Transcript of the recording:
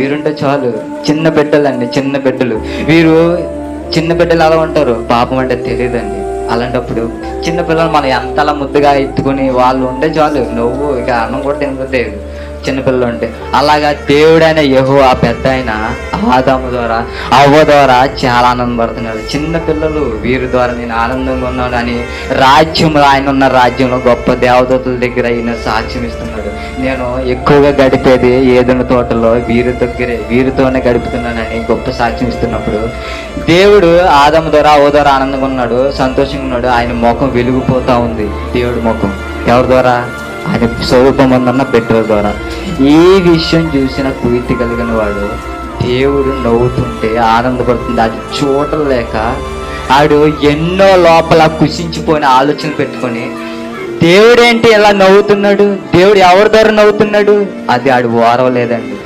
వీరుంటే చాలు. చిన్న బిడ్డలండి, చిన్న బిడ్డలు. వీరు చిన్న బిడ్డలు అలా ఉంటారు, పాపం అంటే తెలియదండి. అలాంటప్పుడు చిన్న పిల్లలు మనం ఎంతలా ముద్దుగా ఎత్తుకుని వాళ్ళు ఉంటే చాలు, నువ్వు ఇక అన్నం కూడా తినకపోతే చిన్నపిల్లలు ఉంటే. అలాగా దేవుడైన యెహోవా పెద్ద ఆయన ఆదాము ద్వారా, అవ్వ ద్వారా చాలా ఆనందపడుతున్నాడు. చిన్న పిల్లలు వీరి ద్వారా నేను ఆనందంగా ఉన్నాను అని రాజ్యంలో, ఆయన ఉన్న రాజ్యంలో గొప్ప దేవదూతల దగ్గర ఆయన సాక్ష్యం ఇస్తున్నాడు. నేను ఎక్కువగా గడిపేది ఏదైనా తోటలో వీరితోనే గడుపుతున్నానని గొప్ప సాక్ష్యం ఇస్తున్నప్పుడు దేవుడు ఆదాము ద్వారా, అవ్వ ద్వారా ఆనందంగా ఉన్నాడు, సంతోషంగా ఉన్నాడు. ఆయన ముఖం వెలిగిపోతా ఉంది. దేవుడి ముఖం ఎవరి ద్వారా? ఆయన స్వరూపం ఉందన్న బిడ్డల ద్వారా. ఈ విషయం చూసిన ప్రీతి కలిగిన వాడు దేవుడు నవ్వుతుంటే ఆనందపడుతుంది. అది చూడలేక ఆడు ఎన్నో లోపల కుషించిపోయిన ఆలోచన పెట్టుకొని దేవుడేంటి ఇలా నవ్వుతున్నాడు, దేవుడు ఎవరి ద్వారా నవ్వుతున్నాడు, అది ఆడు ఓరవలేదండి.